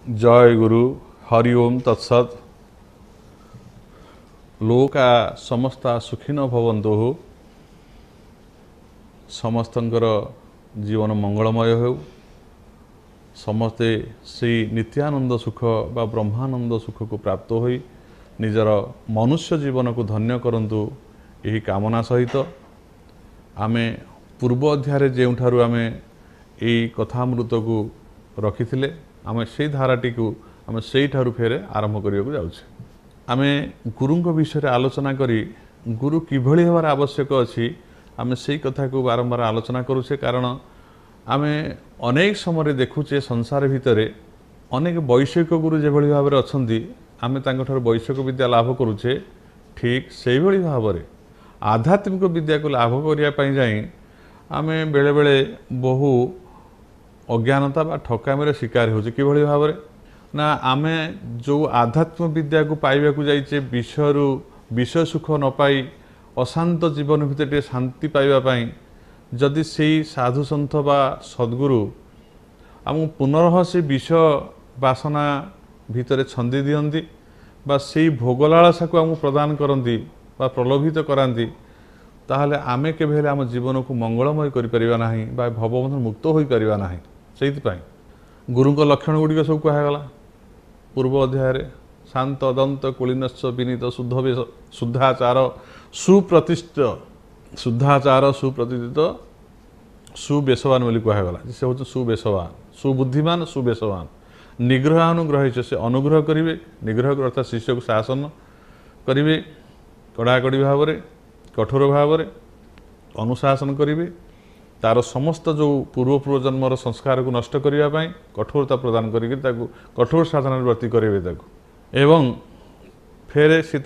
जय गुरु हरि ओम तत्सत। लोका समस्ता सुखिन भवन्तु। समस्तंकर जीवन मंगलमय हो। समस्ते श्री नित्यानंद सुख बा ब्रह्मानंद सुख को प्राप्त होई निजर मनुष्य जीवन को धन्य करंतु यही कामना सहित आमे पूर्व अध्याय जेउठारु आमे एई कथामृत को रखिथिले आमे सेई धाराटी को आमे सेई ठारु फेरे आरंभ करिया जाउछे। आमे गुरुंक विषय आलोचना करी गुरु किभଳି हेबार आवश्यक अछि आमे सेई कथा को बारंबार आलोचना करूछे। कारण आमे अनेक समय देखुचे संसार भितरे अनेक वैषयिक गुरु जेभଳି भाबरे अछंती आमे तांको ठारु वैषयिक विद्या लाभ करूचे। ठीक सेई भଳି भाबरे आध्यात्मिक विद्या को लाभ करिया पई जाई आमे बेले बेले बहु अज्ञानता बा ठकामीर शिकार होचे। किभଳି भाबरे ना आमे जो आध्यात्मिक विद्या को पाइबा को जाइचे विषय सुख न पाई अशांत जीवन भितर शांति पाइबा पाई जदि सेई साधु सन्थ बा सद्गुरु आम पुनरह से विषय वासना भितर छंदी दियंती बा सेई भोगलालसा को आम प्रदान करती बा प्रलोभित करांती ताहले आमे केबेले आम जीवन को मंगलमय करि परिबा नाही बा भवबंधन मुक्त होई परिबा नाही। सेति पई गुरुंक लक्षण गुड़िक सब कहगला पूर्व अध्याय शांत दंत कुलीनश्च विनीत शुद्धाचार सुप्रतिष्ठ शुद्धाचार सुप्रतिष्ठित सुबेशवान बोली कहगला। से हूँ सुबेशवान सुबुद्धिमान सुबेशवान निग्रहानुग्रह से अनुग्रह करेंगे। निग्रह अर्थात शिष्य को शासन करेंगे कड़ाकड़ी भाव में कठोर भाव में अनुशासन करेंगे। तार समस्त जो पूर्व जन्मर संस्कार को नष्ट करने कठोरता प्रदान करके कठोर साधन व्रती करेंगे एवं फेरे से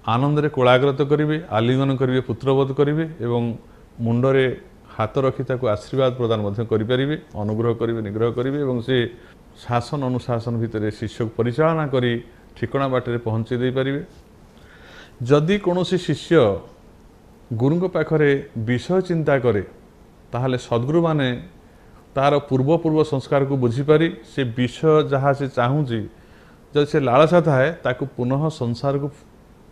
आनंद रे कोलाग्रत करेंगे आलिंगन करेंगे पुत्रवध करेंगे एवं मुंडरे हाथ रखी आशीर्वाद प्रदान करेंगे अनुग्रह करेंगे निग्रह करेंगे एवं से शासन अनुशासन भितर शिष्य को परिचालना करी ठिकणा बाटे पहुँचे दे पारे। जदि कौन शिष्य गुरुंक पाखरे विषय चिंता करे ताहले सद्गुरु माने तार पूर्व संस्कार को बुझीपारी से विषय जहाँ से चाहूँगी जब से लालसा थाए ताकू पुनः संसार को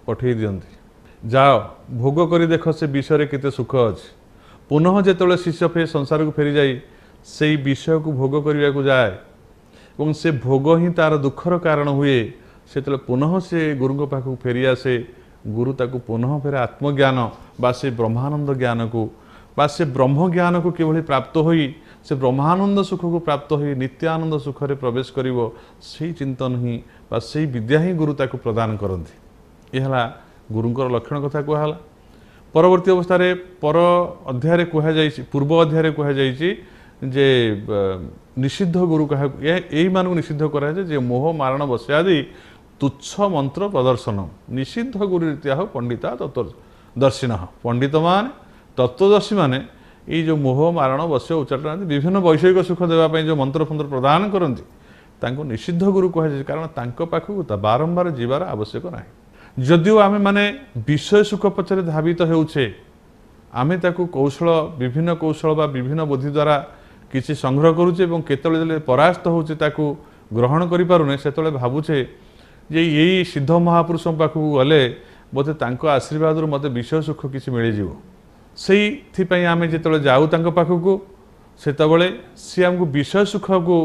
पठे दियंती जाओ भोग करी देख से विषय केते सुख अच्छे। पुनः जेतले शिष्य फे संसार को फेरी जाई से विषय को भोग करने को जाए और से भोग ही तार दुखर कारण हुए से पुनः से गुरुंक पाखक फेरी आसे गुरु ताकू पुनः फेर आत्मज्ञान बा से ब्रह्मानंद ज्ञान को बा से ब्रह्म ज्ञान को किभଳି प्राप्त होई से ब्रह्मानंद सुख को प्राप्त होई नित्यानंद सुख रे प्रवेश करिवो सेही चिंतन ही बा सेही विद्या ही गुरु ताकू प्रदान करंती। यहला गुरुंकर लक्षण कथा कहला। परवर्ती अवस्था रे पर अध्याय रे कहा जायछि पूर्व अध्याय रे कहा जायछि जे निषिद्ध गुरु कहा एही मानक निषिद्ध करा जे मोह मारण बस्यादि तुच्छ मंत्र प्रदर्शन निषिद्ध गुरु रीत्या पंडिता तत्वदर्शिन पंडित मान तत्वदर्शी माने ये जो मोह मारण बस्य उच्चाटन विभिन्न वैषयिक सुख देवाई जो मंत्र फंत्र प्रदान करती तांको निषिद्ध गुरु कहुए कारण तांको पाखक बारंबार जीवार आवश्यक ना। जदिव आमे माने विषय सुख पछरे धावित हेउछे आमे ताकू कौशल विभिन्न कौशल बा विभिन्न बुद्धि द्वारा किसी संग्रह करुचे और केतले परास्त होउचे ताकू ग्रहण करि पारुने सेतले भाबुचे जे यही सिद्ध महापुरुष पाखक गले बोधे तांको आशीर्वाद मते विषय सुख किसी मिल जीव से आमे जेतले जाऊ तांको पाखक सेतबले सी आमको विषय सुख को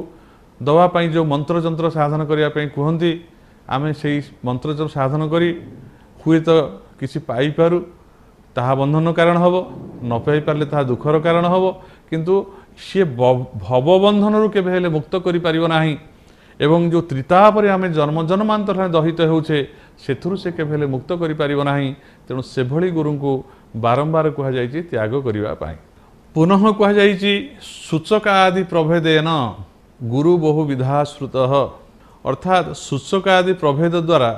दवापाई जो मंत्र जंत्र साधन करने कहती आमे से मंत्र जंत्र साधन करी हुए तो किसी पाई पारू ताहा बंधन कारण हम न पाई पारे ताहा दुखर कारण हम किंतु सी भवबंधन रु केबे हेले मुक्त करि परिबो नाही एवं जो त्रितापर आमे जन्म जन्मांतर दहित होउछे सेथुरु से केबे हेले मुक्त करि परिबो नाही। तेणु से भली गुरु को बारंबार कहा जायछि त्याग करिबा पाई। पुनः कहा जायछि सूचक आदि प्रभेदेन गुरु बहु विधा श्रुत अर्थात सूचक आदि प्रभेद द्वारा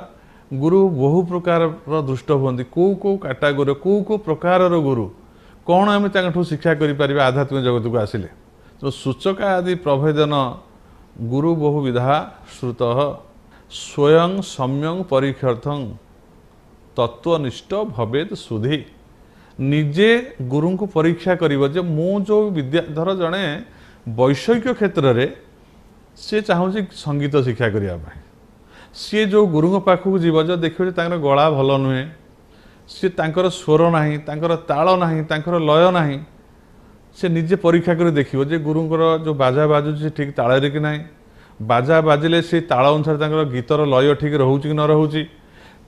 गुरु बहु प्रकार दृष्ट हुअନ୍ତି को कैटागोरी को प्रकार गुरु कौन आम ताठू शिक्षा करें आध्यात्मिक जगत को आसिले। तो सूचक आदि प्रभेदन गुरु बहु विधा श्रुत स्वयं सम्यं परीक्षार्थं तत्वनिष्ठ भवेद सुधी निजे गुरु को परीक्षा कर जो मु जो विद्या धर जड़े वैषयिक क्षेत्र में सी चाहूँ संगीत शिक्षा करने सी जो गुरु पाखक जीव जो देखिए गला भल नुहे सी तांकर स्वर नहीं तांकर ताल नहीं तांकर लय नहीं से निजे परीक्षा कर देखिए जे गुरुंकर जो बाजा बाजुची ठीक ताल कि ना बाजा बाजिले से ताल अनुसार गीतर लय ठीक रोचे कि न रोचे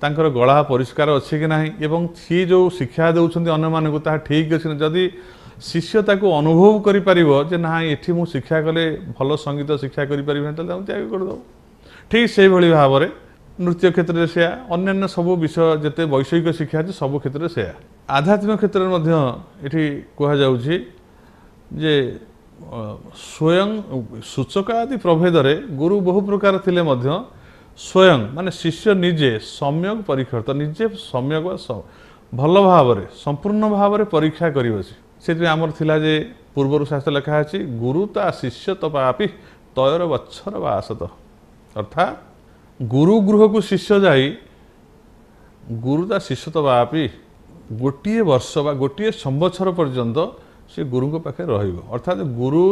तांकर गला परिष्कार अच्छी कि ना एवं सी जो शिक्षा दौरान अन्य मानक ठीक अच्छे जदि शिष्य ताको अनुभव करें ना ये मुझे शिक्षा कले भल संगीत शिक्षा करें त्याग करदे ठीक से भाई भाव में नृत्य क्षेत्र में से अन्य सब विषय जिते वैषयिक शिक्षा अच्छे सब क्षेत्र में से आध्यात्मिक क्षेत्र में ये कहुच्छे जे स्वयं सूचक आदि प्रभेद गुरु बहु प्रकार थिले मध्य स्वयं माने शिष्य निजे सम्यक परीक्षार्थ निजे सम्यक भल भाव में संपूर्ण भाव में परीक्षा कर आमर थिला जे पूर्वर शास्त्र लिखा है गुरु ता शिष्य तपापि तयर बच्छर बासत अर्थात गुरु गृह को शिष्य जाई गुरु ता शिष्य तपापि गोटे वर्ष बा गोटे संवत्सर पर्यंत से गुरु को पाखे रहिबो अर्थात गुरु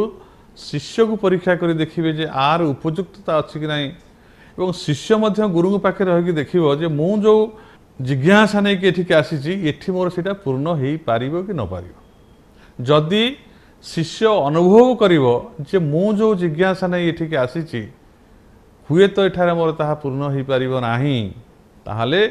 शिष्य को परीक्षा कर देखिए जे आर उपयुक्तता अच्छी कि नहीं एवं शिष्य मध्य गुरु को पाखे रही देखिबो जे मु जो जिज्ञासा नहीं कि एठिक आसीची एठी मोर सेटा पूर्ण हो पारिबो कि न पारिबो जदि शिष्य अनुभव करिवो जे मु जो जिज्ञासा नहीं एठिक आसीची हुए तो एठारे मोर ताहा पूर्ण हो पारिबो नाही ताहाले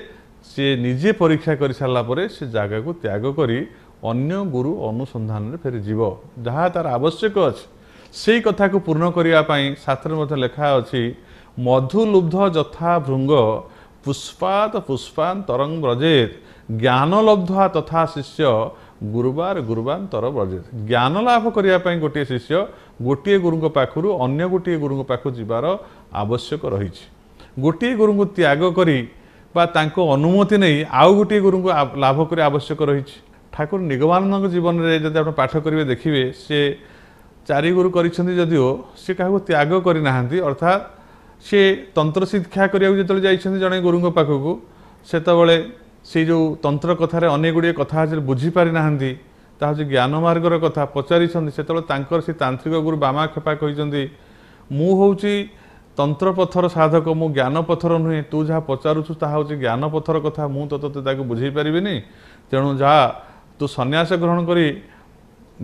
से निजे परीक्षा कर सारा पर से जगह को त्याग करी अन्य गुरु अनुसंधान में फेरी जीव जहाँ तार आवश्यक अच्छे से कथा को पूर्ण करने शास्त्र में लिखा अच्छी मधुलुब्ध जथा भृंग पुष्पात पुष्पान तरंग व्रजेत ज्ञान लब्धा तथा शिष्य गुरुवार गुरुवान तर व्रजेत ज्ञान लाभ करने गोटे शिष्य गोटे गुरु पाखु अन्य गोटे गुरु पाखु जीवार आवश्यक रही गोटे गुरु को त्याग करी बा तांको अनुमति नहीं आउ गोटे गुरु को लाभ कर आवश्यक रही ठाकुर निगमानंद जीवन में जब आप पाठ करेंगे देखिए सी चारि गुरु कदियो सी क्या त्याग करना अर्थात सी तंत्र शिक्षा करने जो जड़े गुरु पाखक से से जो तंत्र कथार अनेक गुड़े कथा बुझीपारी ना हूँ ज्ञान मार्गर कथा पचारि से तांत्रिक गुरु बामा खेपा कहते मुझे तंत्र पथर साधक मु ज्ञान पथर नुहे तू जहाँ पचारुचु ताहा हूँ ज्ञान पथर कथा मु तो बुझे पारि तेणु जहाँ तू सन्यास ग्रहण करी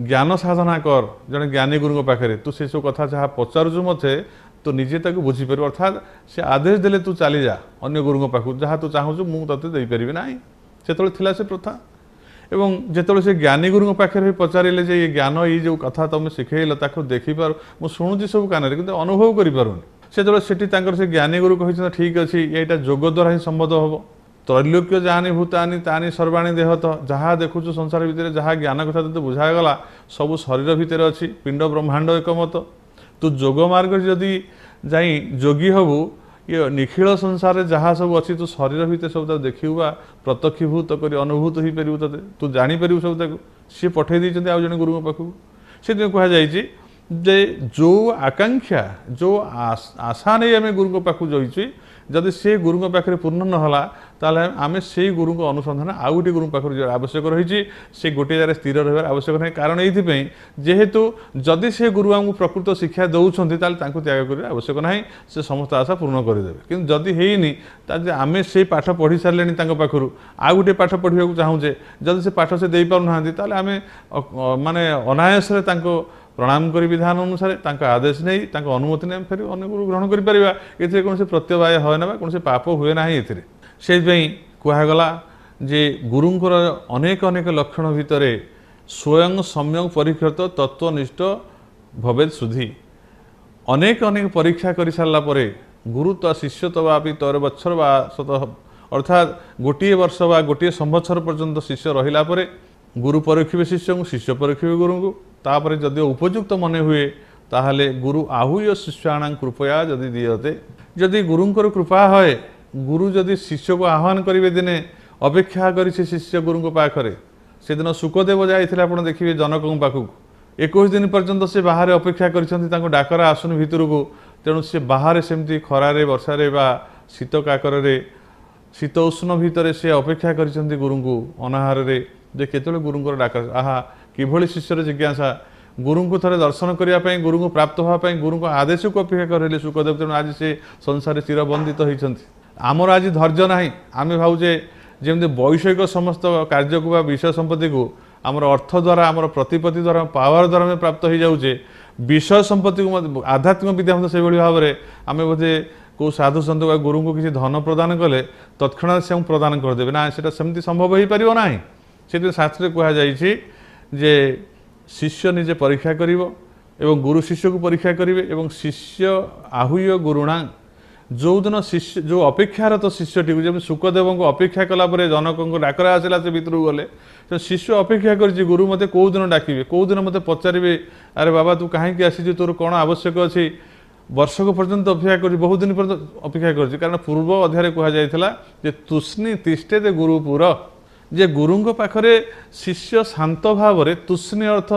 ज्ञान साधना कर जड़े ज्ञानी गुरु पाखे तू से सब कथा जहाँ पचारुचु मते तो निजे ताको बुझीपार अर्थात से आदेश देले तू चली जा अन्य गुरु पाखु जहाँ तू चाहूँ मुझे देपारि ना से से प्रथा एवं जिते से ज्ञानी गुरु पाखे पचारे जे ये ज्ञान ये जो कथा तुम शिखेल देखिपार मुझे शुणुची सब कान कि अनुभव करें से ज्ञानी गुरु कही ठीक अच्छे यहाँ जोग द्वारा ही संबद्ध हम त्रैलोक्य जानी भूतानी तानी सर्वाणी देह तो जहाँ देखु संसार भितर जहाँ ज्ञान कथा तो बुझागला सब शरीर भितर अच्छी पिंड ब्रह्मांड एकमत तू जोग मार्ग जदि जाई जोगी हबू ये निखिल संसार जहाँ सब अच्छी तू शरीर भितर सब देखू प्रत्यक्षीभूत कर अनुभूत हो पार ते तू जापर सब सी पठे देते आउ जन गुरु पाखक से कहुई जे जो आकांक्षा जो आशा नहीं आम गुरु पाखक जाइए जदि से गुरु पाखे पूर्ण नहला ताले आमे से गुरु को अनुसंधान आउ गोटे गुरु पाखर आवश्यक रही से गोटे जगह स्थिर रही आवश्यक नहीं कारण ये जेहेतु जदि से गुरु आमको प्रकृत शिक्षा दौरान त्याग कर आवश्यक ना से समस्त आशा पूर्ण करदे कि जदि है आमे से पाठ पढ़ी सारे पाखर आउ गोटे पाठ पढ़ा चाहूचे जदि से पाठ से दे पारना आम माने अनायास प्रणाम करी विधान अनुसार आदेश नहीं अनुमति नहीं फिर अन्य गुरु ग्रहण कर कौन प्रत्यवाय है ना कौन पाप हुए ना से कहगला जे गुरुंकर अनेक अनेक लक्षण भितर स्वयं सम्यक परीक्षित तत्वनिष्ठ भवेद सुधी अनेक अनेक परीक्षा कर सारापर गुरु तो शिष्य तवापि तर बच्छर बा शत अर्थात गोटे वर्ष बा गोटे संवत्सर पर्यंत शिष्य रहिला परे गुरु परीक्षे शिष्य को शिष्य परीक्षे गुरु को तापर जदि उपयुक्त मन हुए ताहले गुरु आहूय शिष्याणां कृपया जदि दीयते जदि गुरुंकर कृपा है गुरु जदि शिष्य को आह्वान करेंगे दिने अपेक्षा कर शिष्य गुरु को पाखरे से दिन सुखदेव जाते आप देखिए जनक पाखक 21 दिन पर्यंत से बाहर अपेक्षा कर डाकरा आसन भितर को तेणु से बाहर सेमती खरारे वर्षारे बा शीत काकरे शीत उष्ण भितर से अपेक्षा कर गुरु को अनाहार जे केतले गुरुंकर डाक आहा किभली शिष्यर जिज्ञासा गुरु को थे दर्शन करने गुरु को प्राप्त होगापी गुरु को आदेश को अपेक्षा करें सुखदेव तेणु आज से संसार चिरबंदित होती आमर आज धैर्य ना आम भावजे जमी वैषयिक समस्त कार्य को विषय संपत्ति को आमर अर्थ द्वारा आमर प्रतिपत्ति द्वारा पावर द्वारा आम प्राप्त हो जाऊे विषय संपत्ति को आध्यात्मिक विद्या से भाव में आम बोधे को साधु सन्त गुरु को किसी धन प्रदान कले तत्क्षणात से प्रदान करदे ना से सेमती संभव हो पार ना से शास्त्र कहुई जे शिष्य निजे परीक्षा करिवो एवं गुरु शिष्य को परीक्षा करेंगे एवं शिष्य आहूय गुरुणा जो दिन शिष्य जो अपेक्षारत शिष्यटी जब सुखदेव को अपेक्षा कलापर जनक को डाकरा आसला से भितर गले तो शिष्य अपेक्षा कर गुरु मते कौ दिन डाकिबे कौ दिन मते पचारे अरे बाबा तू कहीं आसी तोर कौन आवश्यक अच्छी वर्षक पर्यंत अपेक्षा कर बहुत दिन पर्यंत अपेक्षा कर कारण पूर्व अध्याय कहुई तुष्णी तिष्ठे गुरुपुर जे गुरु पाखरे शिष्य शांत भाव में तुष्णी अर्थ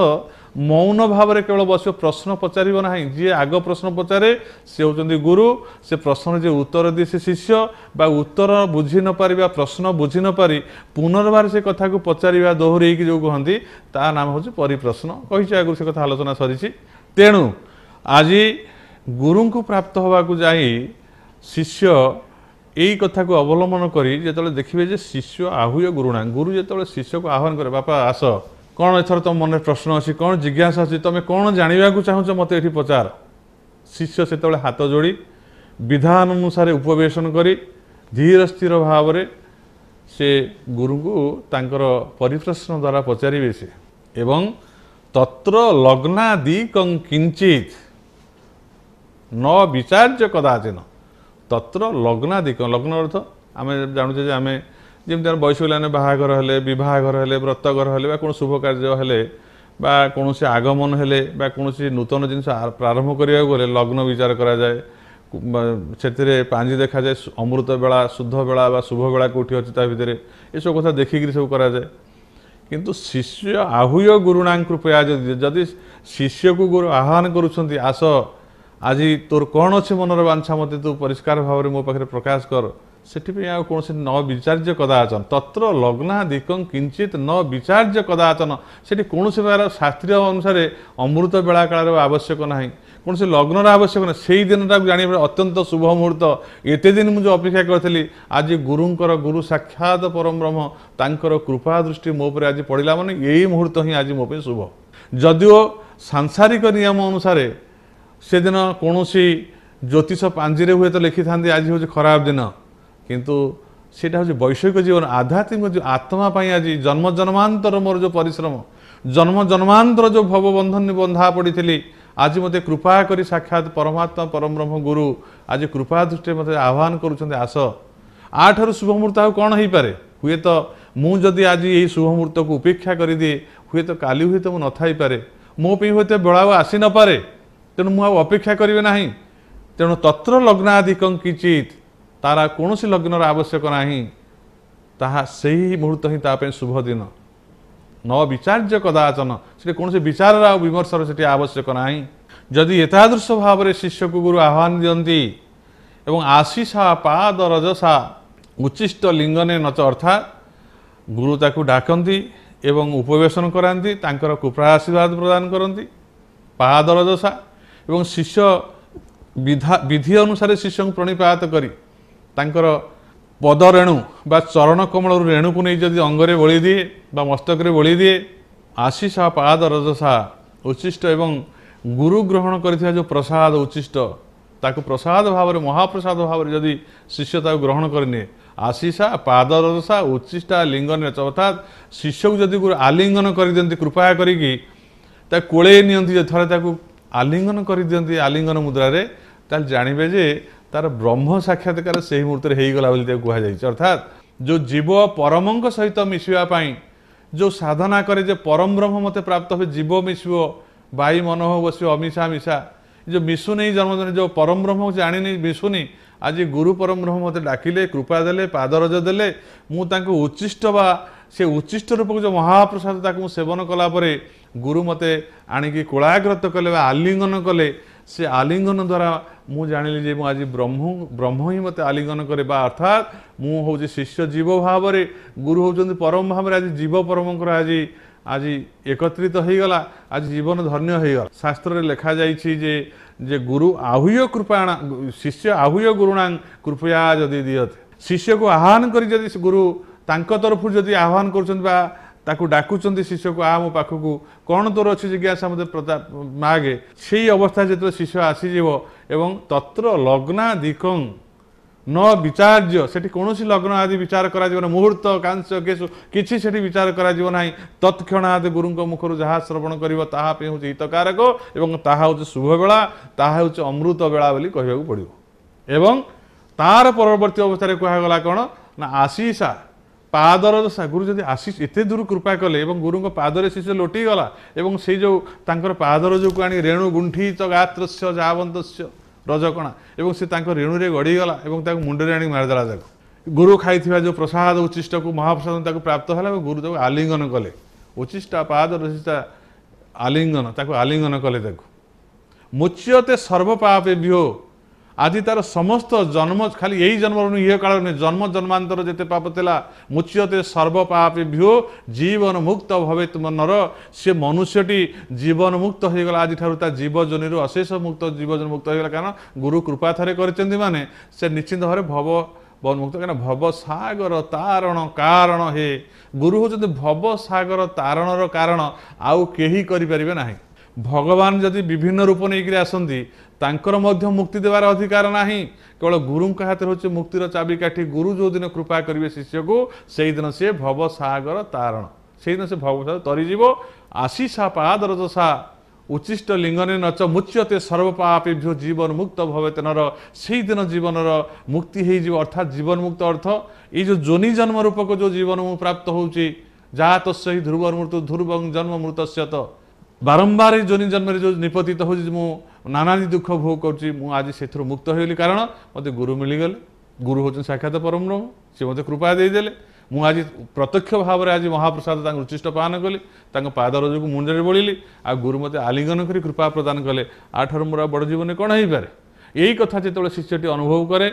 मौन भाव में केवल बस प्रश्न पचार ना जी आग प्रश्न पचारे सी होती गुरु से प्रश्न जे उत्तर दिए से शिष्य बा उत्तर बुझी न पारि प्रश्न बुझी न पारि पुनर्बार से कथा को पचार दोहरे जो कहती ता नाम हूँ परिप्रश्न कही आगुरी से कथा आलोचना सरी तेणु आज गुरु को प्राप्त होगा जाई शिष्य यही कथा को अवलम्बन करी जो देखिए जे शिष्य आहूय गुरुणा गुरु जो शिष्य को आह्वान करे बापा आस कौन एथर तुम मन प्रश्न अच्छी कौन जिज्ञासा अच्छी तुम कौन जानवा चाहूच मत ये पचार शिष्य से हाथ जोड़ी विधान अनुसार उपवेशन करी धीर स्थिर भाव में से गुरु को तांकर परिप्रश्न द्वारा पचारे से एवं तत्र लग्नादि किंचित न विचार्य कदाचिन तत्र लग्नादिक लग्न अर्थ आम जानूचे आम जमी वैश्विक लाइन बाहाघर हेले विवाहघर हेले व्रतघर हेले कौन शुभ कार्य हेले कौन आगमन हेले कौन नूतन जिन प्रारंभ करने गले लग्न विचार करा जाए से पांजी देखा जाए अमृत बेला शुद्ध बेला शुभ बेला कौटी अच्छी भितर ये सब कथा देखिक सब करा जाए किंतु शिष्य आहूय गुरुणा कृपया जदि शिष्य को गुरु आह्वान करुँच आस आज तोर कौन अच्छे मनर बांछा मत तू परिष्कार भाव में मो पाखे प्रकाश कर से कौन न विचार्य कदाचन तत्र लग्नादिक किंचित न विचार्य कदाचन से कौन प्रकार शास्त्रीय अनुसार अमृत बेला काल आवश्यक ना कौन से लग्नर आवश्यक ना से दिन जान अत्यंत शुभ मुहूर्त एत दिन मुझे अपेक्षा करी आज गुरुंकर गुरु साक्षात परम ब्रह्म तांकर कृपा दृष्टि मो पर आज पड़ा माने यही मुहूर्त ही आज मो शुभ जदिओ सांसारिक नियम अनुसार से दिन कौन ज्योतिष पांजी हुए तो लिखि था आज हूँ खराब दिन किंतु सेटा हूँ वैषयिक जीवन आध्यात्मिक आत्मा आज जन्म जन्मांतर मोर जो परिश्रम जन्म जन्मांतर जो भवबंधन बंधा पड़ी आज मते कृपा करी साक्षात परमात्मा परम ब्रह्म गुरु आज कृपा दृष्टि मत आह्वान करुँच आस आठर शुभ मुहूर्त आ कौन हो पारे हुए तो मुझे आज यही शुभ मुहूर्त को उपेक्षा कर दिए हुए तो काली हुए तो न थी पारे मो पे हुए बेला आसी न पारे तेणु मुझे अपेक्षा करेंगे ना तेणु तत्र लग्नादिक किंचित तारा कौन सी लग्नर आवश्यक ना ताहा सही मुहूर्त ही ताप शुभ दिन न विचार्य कदाचन से कौन से विचार विमर्शर से आवश्यक ना जदि एतादृश भाव में शिष्य को गुरु आह्वान दियंती एवं आशीषा पाद रजसा उच्चिष्ट लिंगने नच अर्थात गुरु ताकू डाकती एवं उपवेशन कराती तांकर कृपा आशीर्वाद प्रदान करती पाद रजसा एवं शिष्य विधि अनुसार शिष्य को प्रणिपात करी तांकर पद रेणु बा चरण कमल रेणु को नहीं जदि अंगरे बोली दिए बा मस्तक रे बोली दिए आशीषा पाद रजसा उच्चिष्ट एवं गुरु ग्रहण कर जो प्रसाद उच्चिष्ट ताकू प्रसाद भाव में महाप्रसाद भाव में जदि शिष्य ताकू ग्रहण करने आशीषा पाद रजसा उच्चिष्टा लिंगन अर्थात शिष्य को जदि गुरु आलिंगन कर दियंती कृपा करी कोड़े नियंती थरे ताकू आलिंगन कर दियंती आलिंगन मुद्रा रे ताल जानबे जे तार ब्रह्म साक्षात्कार से ही मुहूर्त होगला कहुई अर्थात जो जीव परम सहित मिसवाई जो साधना करे जे परम ब्रह्म मते प्राप्त हो जीव मिसव बाई मन हो बस अमिशा मिशा जो मिशुनी जन्मदिन जो परम ब्रह्म जानी मिशुनी आज गुरु परम ब्रह्म मते डाकिले कृपा देले पादरज देले मुझे उच्चिष्ट बा से उच्चिष्ट रूप जो महाप्रसाद ताकू सेवन कलापर गुरु मते आणिकी कोलाग्रत कले आलिंगन कले से आलिंगन द्वारा मु जानिली जे आज ब्रह्म ही मते आलिंगन करे अर्थात मु हूँ शिष्य जीव भाव में गुरु होती परम भाव में आज जीव परम आज आज एकत्रित हो गला आज जीवन धन्य हो गला शास्त्र लिखा जाइछि जे गुरु आहुय कृपाण शिष्य आहुय गुरुणां कृपया जदि दियते शिष्य को आह्वान करी जदि गुरु तांको तरफ जदि आह्वान करुछन बा ताकू डाकुचंती शिष्य को आ मो पाखकू कौन तोर अच्छी जिज्ञासा मते प्रताप मागे सेई अवस्था जेतो शिष्य आसी जीवो एवं तत्र लग्नादिकं न विचार्य सेठी कौन लग्न आदि विचार करा जीवन मुहूर्त कांस्य केशु किछि सेठी विचार करा जीवन नाही तत्क्षणात गुरुंक मुखरु जहा श्रवण करिवो ताहा पे होछि हितकारक एवं ताहा होछि शुभ बेला ताहा होछि अमृत बेला बोली कहिबाकू पड़िबो एवं तार परवर्ती अवस्था रे कहा गला कोन ना आशीषा पादर दशा गुरु जदि आशीष एते दूर कृपा कले एवं गुरुंक पादरे शिष्य लोटी गला एवं से जो तांकर पादर जो आनी रेणु गुंठी च गात्रस्य जावंतस्य रजकणा एवं से तांकर रेणु रे गड़ी गला एवं ताको मुंडरे आनी मारदेला जाको गुरु खाइथिबा जो प्रसाद उचिष्ट को महाप्रसाद ताको प्राप्त होला गुरु ताको आलिंगन कले उचिष्टा पाद रसिता आलिंगन ताको आलिंगन कले ताको मुच्यते सर्व पापेभ्यो आदि तार समस्त जन्म खाली यही जन्म ये काल नहीं जन्म जन्मांतर जेते पाप थिला मुच्यते सर्व पापेभ्यो जीवन मुक्त भवे तुम नर से मनुष्यटी जीवन मुक्त हो गला आज ठारू ता जीवजनी अशेष मुक्त जीवजन मुक्त हो गला कारण गुरु कृपा थरे करचंदी माने से निश्चित भाव भव बन मुक्त कहना भव सागर तारण कारण हे गुरु होचंदी भव सागर तारणर कारण आउ केही करि परिबे नाही भगवान जदि विभिन्न रूप नहीं आसती तांकर मध्य मुक्ति देवार अधिकार नाही केवल गुरु हाथ हूँ मुक्तिर चाबिकाठी गुरु जो दिन कृपा करेंगे शिष्य को से दिन से भव सागर तारण से दिन से भव सागर तरीजीव आशीषा पादरसा उचिष्ट लिंगने नच मुच्यते सर्व पापेभ्यो जीवन मुक्त भवेत नर से दिन जीवन मुक्ति हो अर्थात जीवन मुक्त अर्थ ये जो जोनि जन्म रूपक जो जीवन प्राप्त होची जात ही ध्रुव मृत्यु ध्रुव जन्म मृत बारंबार जोनि जन्म जो निपतित हो नाना दुख भोग करुँच से मुक्त होली कारण मत गुरु मिलगले गुरु हूँ साक्षात परम ब्रह्म सी मत कृपा देदेले मुझे प्रत्यक्ष भाव में आज महाप्रसाद उचिष्ट पान कली पाद रज को मुंडे बोलिली आ गुरु मत आलिंगन कर कृपा प्रदान कले आठर मोर बड़ जीवन कौन हो पारे यही कथा जो शिष्यटी अनुभव करे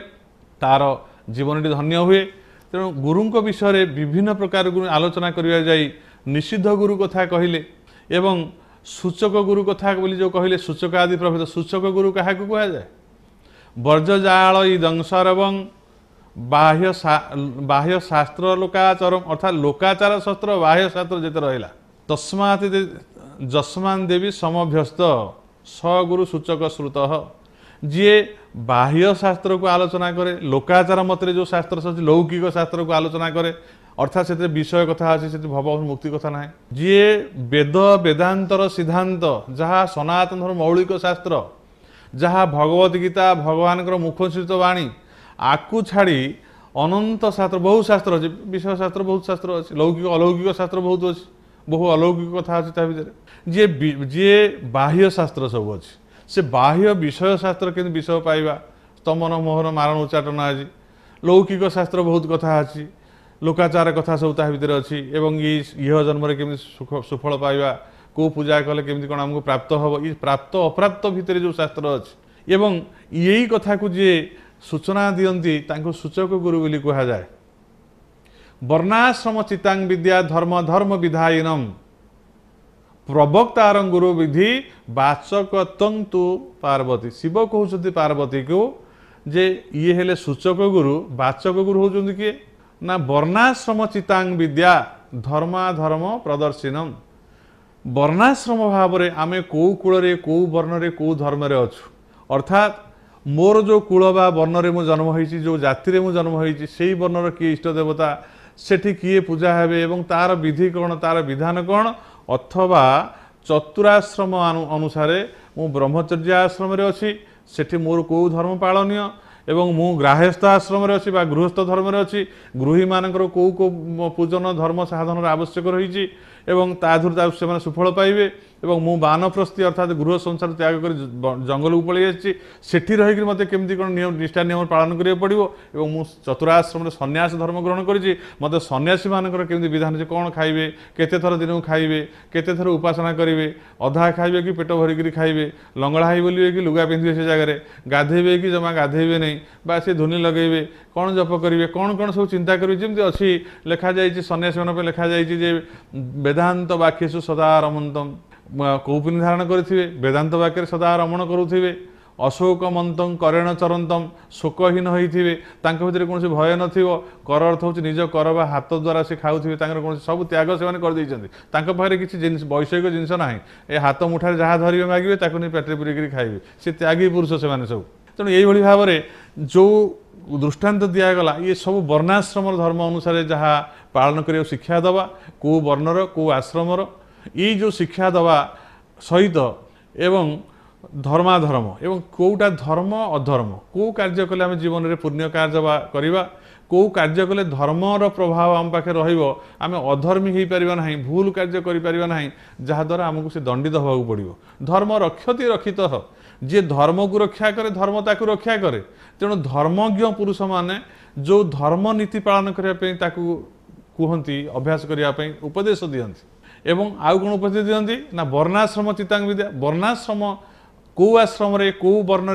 तार जीवन धन्य हुए तेणु गुरु विषय विभिन्न प्रकार गुरु आलोचना करने निषिद्ध गुरु कथा कहले एवं सूचक गुरु कथा बोली जो कहले सूचक आदि प्रभेद सूचक गुरु क्या कह जाए वर्जजाल दंशरवं बाह्य शास्त्र लोकाचारम अर्थात लोकाचार शास्त्र बाह्य शास्त्र जिते रहा तस्मात् जस्मान देवी समभ्यस्त स गुरु सूचक श्रुत जी बाह्य शास्त्र को आलोचना करे लोकाचार मतरे जो शास्त्र लौकिक शास्त्र को आलोचना करे अर्थात से विषय कथा अच्छे भव मुक्ति कथा ना जी वेद वेदांतर सिद्धांत जहाँ सनातन धर्म मौलिक शास्त्र जहाँ भगवद गीता भगवान मुखश्रित वाणी आकु छाड़ी अनंत शास्त्र बहुत शास्त्र अच्छे विषय शास्त्र बहुत शास्त्र अच्छे लौकिक अलौकिक शास्त्र बहुत अच्छे बहु अलौकिक कथा अच्छे जी जी बाह्य शास्त्र सब अच्छे से बाह्य विषय शास्त्र के विषय पाइबा स्तमन मोहन मारण उच्चाटन आज लौकिक शास्त्र बहुत कथा अच्छी लोकाचार कथा सब ता भीतर अच्छी एवं यह जन्म केमी सुफल पाइबा को पूजा कले केमी कौन आमको प्राप्त हम ये प्राप्त अप्राप्त भितर जो शास्त्र अच्छे एवं यही कथा को जी सूचना दियंती तांको सूचक गुरु बोली कहा जाए वर्णाश्रम चितांग विद्या धर्म धर्म विधायनम प्रवक्तार गुरु विधि वाचक तंतु पार्वती शिव कहते पार्वती को जे ये हेले सूचक गुरु वाचक गुरु होचंदी किए ना वर्णाश्रम चितांग विद्या धर्माधर्म प्रदर्शिनम वर्णाश्रम भाव में आम कौ कूल कौ वर्ण कौ धर्म अच्छु अर्थात मोर जो कूल बा वर्ण मु जन्म होइछि जो जाति मु जन्म होइछि सेही वर्णर किए इष्ट देवता सेठी किए पूजा हेबे एवं तार विधि कौन तार विधान कौन अथवा चतुराश्रम अनुसारे मु ब्रह्मचर्य आश्रम रे अछि सेठी मोर कौ धर्म पालनीय एवं मु ग्राह्यस्थ आश्रम रे अछि बा गृहस्थ धर्म रे अछि गृही मानकर कौ को पूजन धर्म साधन आवश्यक रही एवं ताधुर से सुफल पाइबे एवं मु बानप्रस्थी अर्थात गृह संसार त्याग कर जंगल को पलि आछि सेठी रही मते केमती कोन नियम निष्ठा नियम पालन करिया पड़िबो एवं मु चतुराश्रम सन्यास धर्म ग्रहण करिछि मते सन्यासी मानकर केमती विधान जे कोन खाइबे केते थर दिन खाइबे केते थर उपासना करिवे अधा खाइबे कि पेट भरिकरी खाइबे लंगड़ा हाई बोलिबे कि लुगा पिंधिबे से जगह गाधेबे कि जमा गाधेबे नहीं बा से धुनी लगेबे कौन जप करेंगे कौन कौन सब चिंता करेंगे जमी अच्छी लिखा जाइए सन्यासी मान लिखा जाइए वेदांत वाक्यु सदा रमन्तम कौपुनी धारण करेंगे वेदांत वाक्य सदा रमण करुवे अशोक मंतं करेण चरंतम शोकहीन होते भीतर कौन भय न कर अर्थ हूँ निज कर बा हाथ द्वारा से खाऊे कौन सब त्याग से पाखे किसी वैषयिक जिनस ना ए हाथ मुठार जहाँ धरवे मागे नहीं पेटे पूरी खाइबे से त्यागी पुरुष से सब तेणु यही भाव में जो दृष्टांत दिगला ये सब वर्णाश्रम धर्म अनुसार जहाँ पालन कर शिक्षा दवा कौ वर्णर कौ आश्रमर ये जो शिक्षा दवा सहित एवं धर्माधर्म एवं कौटा धर्म अधर्म कौ कार्य कले आम जीवन में पुण्य कार्य करवा कौ कार्य कले धर्मर प्रभाव आम पाखे रमें अधर्मी हो पार ना भूल कार्य करा जहाद्वारा आमको से दंडित होगा पड़ो धर्म रक्षति रक्षित जी धर्म को रक्षा करे धर्म ताकू रक्षा करे तेणु धर्मज्ञ पुरुष माने जो धर्म नीति पालन करने कहती अभ्यास करने उपदेश दियंती एवं आउ कौन उपदेश दियंती ना वर्णाश्रम चितांग विद्या वर्णाश्रम कौ आश्रम कौ वर्ण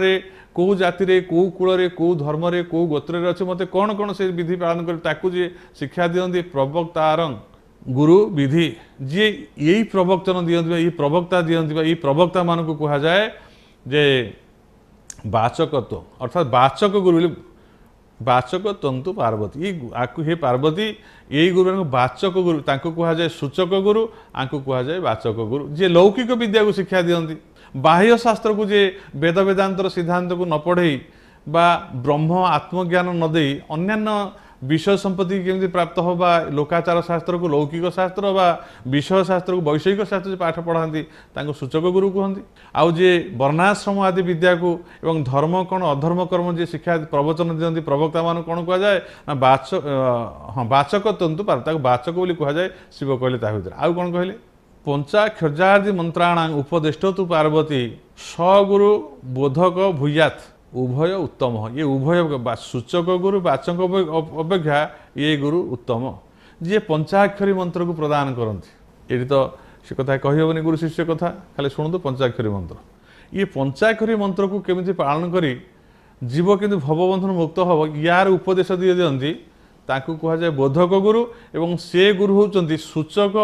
कौ जाति कौ कूल कौ धर्म कौ गोत्र अच्छे मत कौन कौन से विधि पालन कर जी शिक्षा दियंती प्रवक्तारंग गुरु विधि जी यही प्रवक्तन दियंती ये प्रवक्ता दियंती ये प्रवक्ता मान को कहा जाए जे वाचकत्व अर्थात वाचक गुरु वाचक तंतु पार्वती ये हे पार्वती यही गुरु वाचक गुरु तांको कहा जाए सूचक गुरु आंको कहा जाए वाचक गुरु जे लौकिक विद्या को शिक्षा दियंती बाह्य शास्त्र को जे वेद वेदांतर सिद्धांत को न पढ़े बा ब्रह्म आत्मज्ञान न दे अन्यान्य विषय संपत्ति केमती प्राप्त हो बा लोकाचार शास्त्र को लौकिक शास्त्र बा विषय शास्त्र को वैषयिक शास्त्र जो पाठ पढ़ाती सूचक गुरु कहते आउ जे वर्णाश्रम आदि विद्या को एवं धर्म कौन अधर्म कर्म जे शिक्षा प्रवचन दियंती प्रवक्ता मान कौन कह जाए ना वाचक तंतु वाचक बोली कह जाए शिव कहले ता भीतर आउ कौन कहले पंचाक्षरादि मंत्राण उपदेष्ट तु पार्वती सगुरु बोधक भूयात उभय उत्तम ये उभय सूचक गुरु वाचक अपेक्षा ये गुरु उत्तम जी पंचाक्षरी मंत्र को प्रदान करती ये तो से कथा कहीहबनी गुरु शिष्य कथा खाली शुणु पंचाक्षरी मंत्र ये पंचाक्षरी मंत्र को केमी पालन करी जीव कि भवबंधन मुक्त हम यार उपदेश दियंती ताकू कहुए बोधक गुरु एवं से गुरु होती सूचक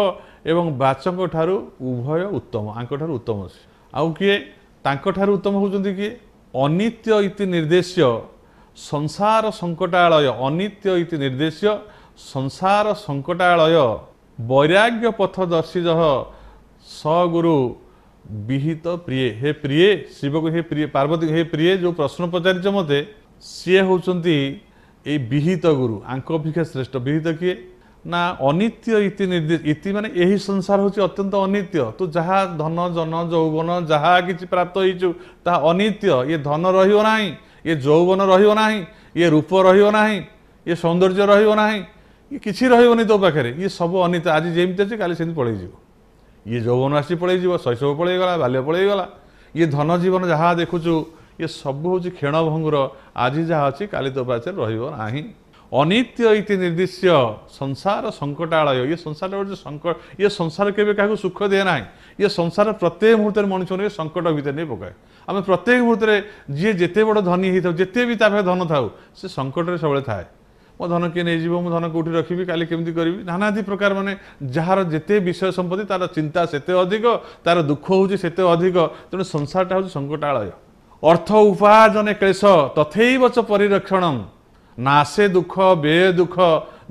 एवं वाचक ठारू उभय उत्तम आंक ठारू उत्तम से आउ किए तांक ठारू उत्तम होती किए अनित्य इति निर्देश्य संसार संकटालय अनित्य इति निर्देश्य संसार संकटालय वैराग्य पथदर्शी सगुरु विहित प्रिय हे प्रिय शिव को हे प्रिय पार्वती हे प्रिय जो प्रश्न पचार मते सी होती ये विहित गुरु आंक अपेक्षा श्रेष्ठ विहित किए ना अनित्य इति निर्देश इति माने यही संसार होची अत्यंत अनित्य तो जहाँ धन जन यौवन जहाँ किसी प्राप्त हो अनित्य ये धन रहियो नाही ये यौवन रहियो नाही ये रूप रहियो नाही ये सौंदर्य रहियो नाही ये किसी रहियोनी तो पाखे ये सब अनित्य आज जमी अच्छे काली से पलि ये यौवन आसी पलि शैशव पलैगला बाल्य पलैगला ये धन जीवन जहाँ देखुचु ये सब हूँ क्षणभंगुर आज जहाँ अच्छी काली तो पाचे रहियो नाही अनित्य इति निर्दिश्य संसार संकटालय ये संसार जो संकट ये संसार केवे क्या सुख दिए ना ये संसार प्रत्येक मुहूर्त मनुष्य ने संकट भीतर नहीं पकाए आम प्रत्येक मुहूर्त जी जिते बड़ धनी होता जिते भी तापे धन थाउ से संकट सब थाए मो धन किए नहीं मो धन कौटी रखी काली केमती करी नानादि प्रकार माने जार जिते विषय संपत्ति तार चिंता सेते अधिक तार दुख होउछि सेते अधिक तेणु संसारटा होउछि संकटालय अर्थ उपार्जने क्लेश तथैव च परिरक्षणम नासे दुख व्यय दुख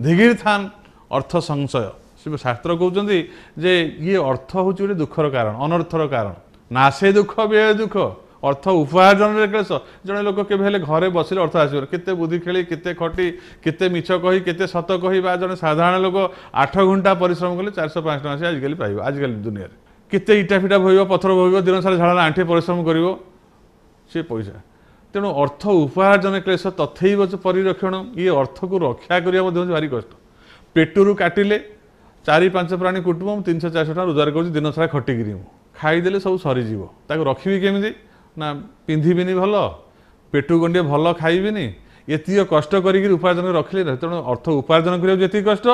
धीगिर्थान अर्थ संशय शिव शास्त्र कहते जे ये अर्थ हूँ गोटे दुखर कारण अनर्थर कारण नासे दुख व्यय दुख अर्थ उपार्जन क्लेश जड़े लोक के घरे बसिले अर्थ आस केते बुद्धि खेली केते खटी केते मिछ कही केते सत कही जड़े साधारण लोक 8 घंटा परिश्रम कले 400-500 टका से आजिकल पाइब आजिकल दुनिया केते इटा फिटा भोग पथर भोग दिन सारा झाड़ा आंठी परिश्रम कर पैसा तेणु अर्थ उपार्जन क्लेश तथैव च परिरक्षण ये अर्थ को रक्षा करने भारी कष्ट पेटू काटिले 4-5 प्राणी कुटुंब 300-400 टका रोजगार कर दिन सारा खटिकी खाईदे सब सरीज रखी केमी ना पिंधिबिनी भल पेटू गंडे भल खाइबिनी एति कष्ट करी उपार्जन रखिले तेणु अर्थ उपार्जन करा जी कष्ट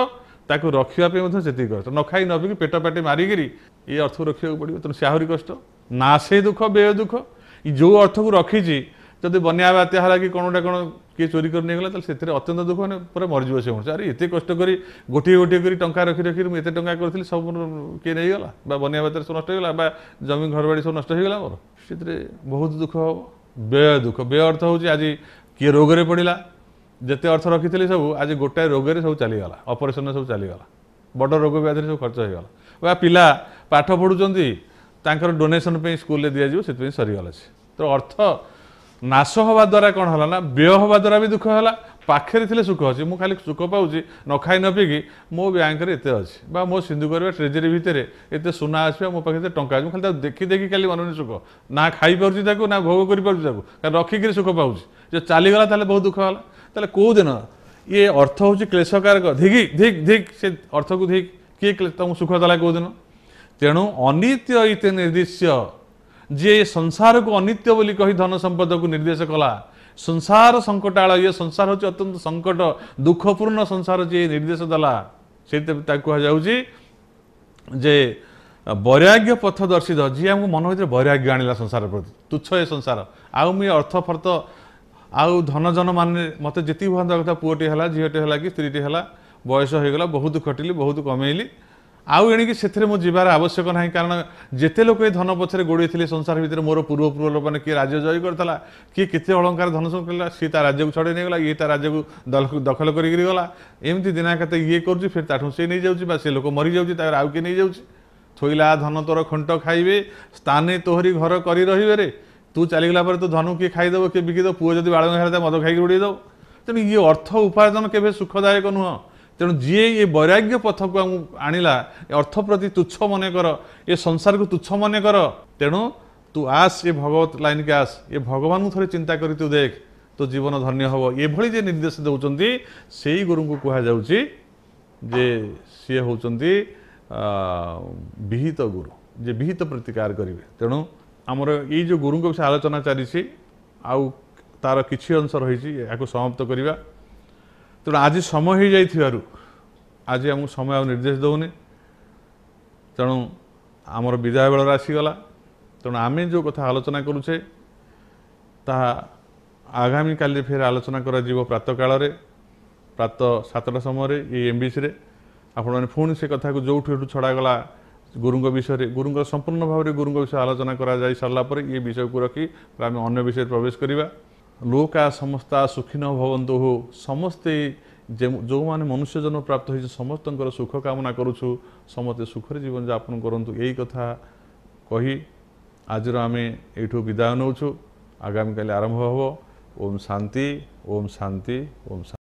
ताकू रखापी से कष्ट न खाई न पी पेट पाटी मारिक ये अर्थ को रखा पड़ो तेणु से आहरी कष्ट ना से दुख व्यय दुख जो अर्थ को रखी जदि बन्या बात्या है कि कौनटा कौन किए चोरी कर नहीं से अत्यंत दुख मैंने पूरा मरीज से मनुष्य अरे एत कष्ट कर गोटे गोटे कर टंका रखी रखी मुझे टंका करी सब किए नहीं गला बन्या बात्या सब नष्ट होगा जमी घर बाड़ी सब नष्ट होगा मोर से बहुत दुख हम व्यय दुख व्यय अर्थ हूँ आज किए रोग पड़ा जिते अर्थ रखी सब आज गोटाए रोग सब चलीगला ऑपरेशन सब चलीगला बड़ रोग व्याधि सब खर्च होगा वा पिला पाठ पढ़ुं डोनेशन पे स्कूल दिज्व से सरीगला तो अर्थ नाश हवा द्वारा कौन है ना व्यय हवा द्वारा भी दुख है पाखे थे सुख अच्छे मुझे खाली सुख पाऊँ न खाई न पीकी मो बैंक एत अच्छे मो सिंधुकर ट्रेजेरी भितर एत सुना आसो मो पाखे टंका खाली देखी देखी खाली मन सुख ना खाई पार्टी ना भोग कर रखिक सुख पाऊँ जो चलीगला बहुत दुख है कौ दिन ये अर्थ हूँ क्लेशकारक धिक धिक धिक से अर्थ को धिक किए तुम सुख देला कौ दिन तेणु अनित्य इति निर्दिश्य जी संसार को अनित्य बोली कही धन संपद को निर्देश कला संसार संकटाल ये संसार हूँ अत्यंत संकट दुखपूर्ण संसार जी निर्देश देला से कहुचे जे वैराग्य पथ दर्शित जी आमको मन भर वैराग्य आणला संसार प्रति तुच्छ ये संसार आउ मुझे अर्थ फर्थ आउ धन जन मान मत जी भाव कथा पुओटे है झीटे है कि स्त्रीटे है बयस होगला बहुत खटिली बहुत कमेली आउ एणिकी से जीवार आवश्यक ना कारण जिते लोक धन पछरे गोड़े थे संसार भितर मोर पूर्व पूर्व मैंने किए राज्य जय करता किए केते अलंकार धन सब कला सी राज्य को छड़े नहीं गला ये राज्य को दखल करगला एमती दिना के ये कर फिर ताठू से नहीं जाऊँ से लोक मरी जाऊँ आउ किए नहीं जाऊँ थोइला धन तोर खंट खाइबे स्थाने तोहरी घर कर रे तू चलीगला तो धन किए खाईदेव किए बिकिदेव पुओ जब बाड़ मद खाई उड़ेदेव तेणु ये अर्थ उपार्जन केवे सुखदायक नुह तेणु जी ये वैराग्य पथ को आणला अर्थ प्रति तुच्छ मन कर ये संसार को तुच्छ मन कर तेणु तू आस ये भगवत लाइन के आस ये भगवान को थे चिंता कर तू देख तो जीवन धन्य हम ये जे निर्देश दौरान से ही गुरु को कहुचे जे सी होती विहित गुरु जे विहित प्रतिकार करेंगे तेणु आमर ये जो गुरु विषय आलोचना चली आउ तार किसी अंश रही या समाप्त करवा तेणु आज समय हो जाइथिबारु आज आमको समय निर्देश दौनी तेणु आमर विदाय बेल आसीगला तेणु आम जो कथा आलोचना करुचे ताहा आगामी काली फिर आलोचना करा प्रातः काल प्रातः 7टा समय ये एमबीसी आपण मैंने पुणी से कथा को जो छड़ागला गुरु विषय गुरु संपूर्ण भाव में गुरु विषय आलोचना करा सारापर ये विषय को रखी आम अन्य विषय प्रवेश करवा लोका समस्ता सुखिन भवन्तु हो समस्ते जो माने मनुष्य जन्म प्राप्त हो समस्त सुख कामना करुछु समस्ते सुखरे जीवन यापन करंतु यही कथा कही आज आम एठू विदाय नौछु आगामी काली आरंभ हो ओम शांति ओम शांति ओम शांति।